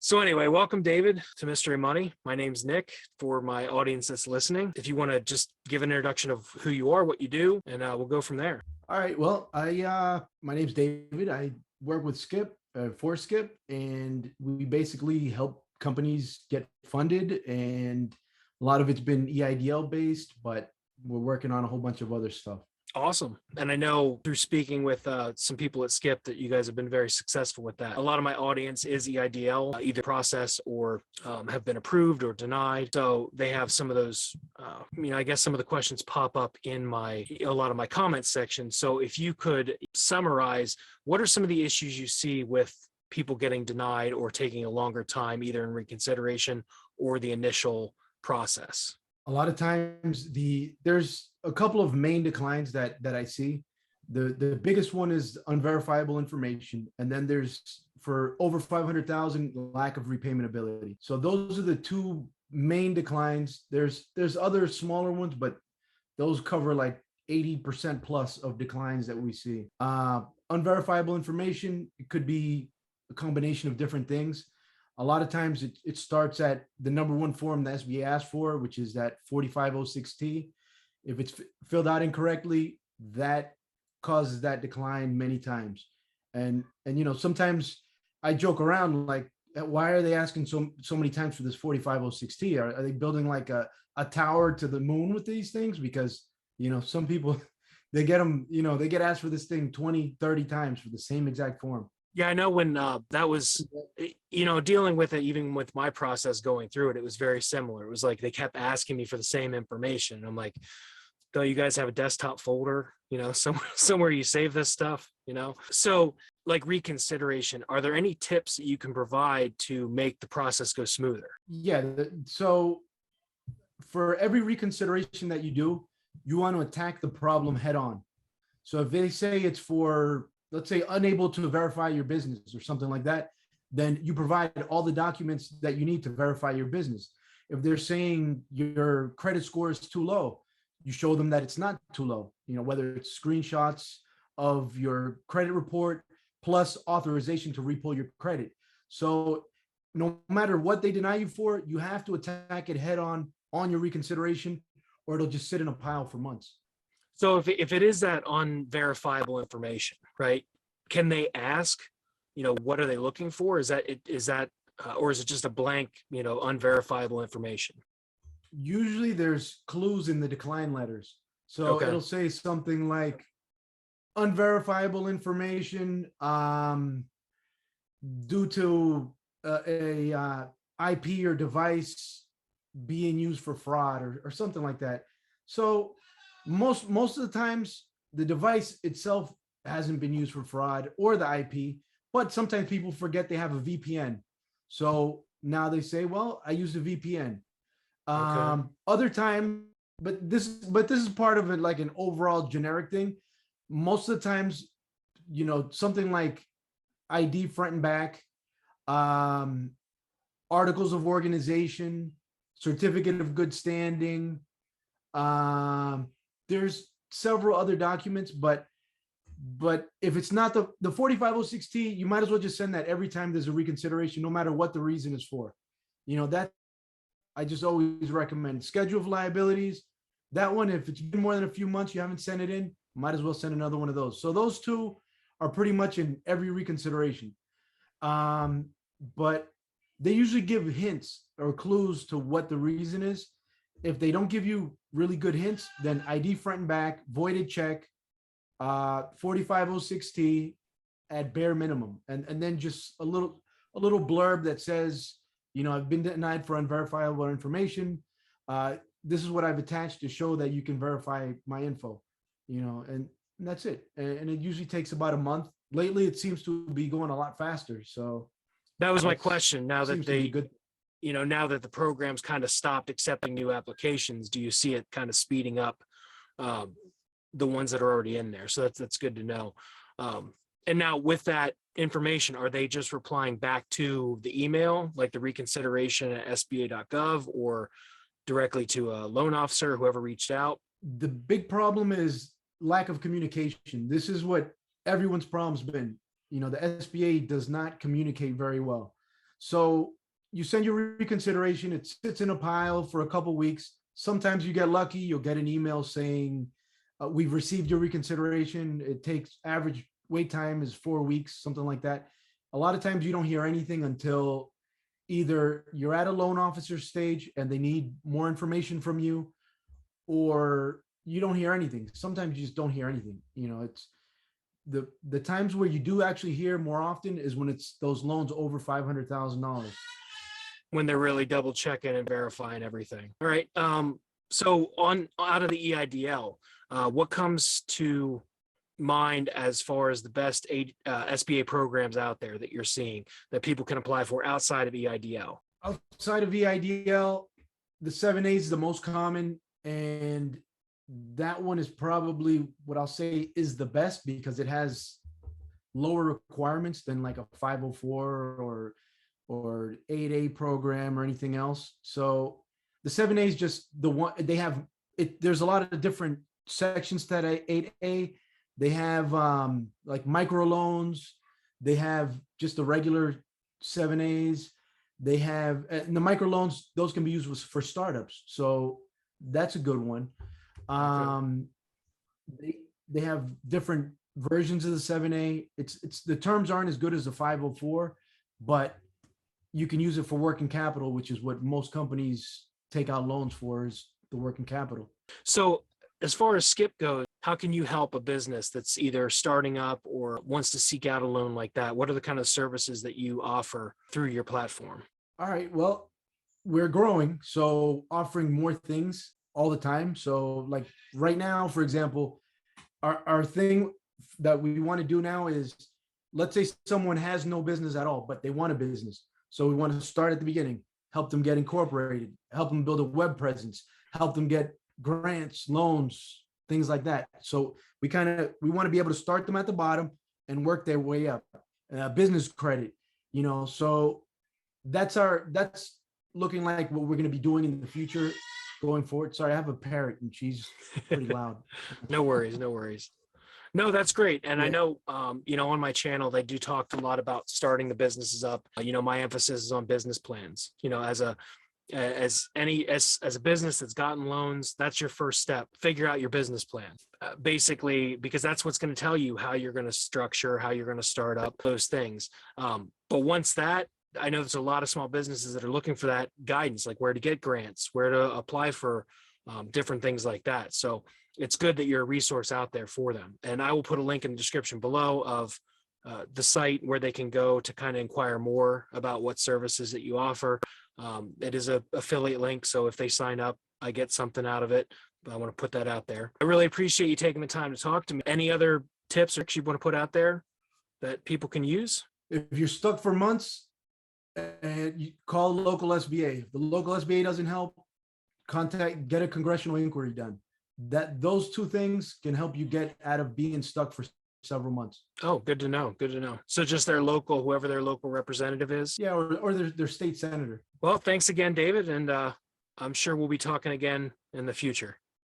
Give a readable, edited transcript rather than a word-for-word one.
So anyway, welcome David to Mystery Money. My name's Nick. For my audience that's listening, if you want to just give an introduction of who you are, what you do, and we'll go from there. All right. Well, my name's David. I work with Skip for Skip, and we basically help companies get funded. And a lot of it's been EIDL based, but we're working on a whole bunch of other stuff. Awesome. And I know through speaking with some people at Skip that you guys have been very successful with that. A lot of my audience is EIDL, either process or have been approved or denied. So they have some of those, I guess some of the questions pop up in a lot of my comments section. So if you could summarize, what are some of the issues you see with people getting denied or taking a longer time, either in reconsideration or the initial process? A lot of times there's a couple of main declines that I see. The biggest one is unverifiable information, and then there's, for over 500,000, lack of repayment ability. So those are the two main declines. There's other smaller ones, but those cover like 80% plus of declines that we see. Unverifiable information, it could be a combination of different things. A lot of times it starts at the number one form the SBA asks for, which is that 4506T. If it's filled out incorrectly, that causes that decline many times. And sometimes I joke around, like, why are they asking so many times for this 4506T? Are they building like a tower to the moon with these things? Because, some people, they get them, they get asked for this thing 20, 30 times for the same exact form. Yeah, I know when that was, dealing with it, even with my process going through it, it was very similar. It was like they kept asking me for the same information. I'm like, though, you guys have a desktop folder, somewhere you save this stuff, So like reconsideration, are there any tips that you can provide to make the process go smoother? Yeah. So for every reconsideration that you do, you want to attack the problem head on. So if they say it's for, let's say, unable to verify your business or something like that, then you provide all the documents that you need to verify your business. If they're saying your credit score is too low, you show them that it's not too low, whether it's screenshots of your credit report plus authorization to repull your credit. So no matter what they deny you for, you have to attack it head on your reconsideration, or it'll just sit in a pile for months. So if it is that unverifiable information, right, can they ask, what are they looking for? Or is it just a blank, unverifiable information? Usually there's clues in the decline letters. So Okay. It'll say something like unverifiable information due to a IP or device being used for fraud or something like that. So most of the times the device itself hasn't been used for fraud or the IP, but sometimes people forget they have a VPN. So now they say, well, I used a VPN. Okay. Other time, but this is part of it, like an overall generic thing. Most of the times, something like ID front and back, articles of organization, certificate of good standing. There's several other documents, but if it's not the 4506T, you might as well just send that every time there's a reconsideration, no matter what the reason is for. That I just always recommend. Schedule of liabilities, that one, if it's been more than a few months, you haven't sent it in, might as well send another one of those. So those two are pretty much in every reconsideration. But they usually give hints or clues to what the reason is. If they don't give you really good hints, then ID front and back, voided check, 4506T at bare minimum, and then just a little blurb that says, I've been denied for unverifiable information. This is what I've attached to show that you can verify my info, and that's it. And it usually takes about a month. Lately, it seems to be going a lot faster. So that was my question. Now that now that the program's kind of stopped accepting new applications, do you see it kind of speeding up the ones that are already in there? So that's good to know. And now with that information, are they just replying back to the email, like the reconsideration at sba.gov, or directly to a loan officer, whoever reached out? The big problem is lack of communication. This is what everyone's problem's been. The SBA does not communicate very well. So you send your reconsideration, it sits in a pile for a couple weeks. Sometimes you get lucky, you'll get an email saying, we've received your reconsideration. It takes average wait time is 4 weeks, something like that. A lot of times you don't hear anything until either you're at a loan officer stage and they need more information from you, or you don't hear anything. Sometimes you just don't hear anything. It's the times where you do actually hear more often is when it's those loans over $500,000. When they're really double checking and verifying everything. All right. So out of the EIDL, what comes to mind as far as the best SBA programs out there that you're seeing that people can apply for outside of EIDL? Outside of EIDL, the 7A is the most common, and that one is probably what I'll say is the best because it has lower requirements than like a 504 or 8A program or anything else. So the 7A is just the one they have. There's a lot of different sections that 8A. They have like micro loans. They have just the regular 7As. They have and the micro loans. Those can be used for startups. So that's a good one. They have different versions of the 7A. It's the terms aren't as good as the 504, but you can use it for working capital, which is what most companies take out loans for, is the working capital. So as far as Skip goes, how can you help a business that's either starting up or wants to seek out a loan like that? What are the kind of services that you offer through your platform? All right. Well, we're growing, so offering more things all the time. So like right now, for example, our thing that we want to do now is, let's say someone has no business at all, but they want a business. So we want to start at the beginning, help them get incorporated, help them build a web presence, help them get grants, loans, things like that. So we want to be able to start them at the bottom and work their way up. Business credit, so that's looking like what we're going to be doing in the future going forward. Sorry, I have a parrot and she's pretty loud. No worries. No, that's great. And I know, on my channel, they do talk a lot about starting the businesses up. My emphasis is on business plans, as a business that's gotten loans, that's your first step. Figure out your business plan, basically, because that's what's going to tell you how you're going to structure, how you're going to start up those things. But once that, I know there's a lot of small businesses that are looking for that guidance, like where to get grants, where to apply for different things like that. So it's good that you're a resource out there for them. And I will put a link in the description below of the site where they can go to kind of inquire more about what services that you offer. It is a affiliate link, so if they sign up, I get something out of it. But I want to put that out there. I really appreciate you taking the time to talk to me. Any other tips or you want to put out there that people can use? If you're stuck for months, and you call the local SBA. If the local SBA doesn't help, get a congressional inquiry done. Those two things can help you get out of being stuck for several months. Oh, good to know. So just whoever their local representative is. Yeah, or their state senator. Well, thanks again, David. And I'm sure we'll be talking again in the future.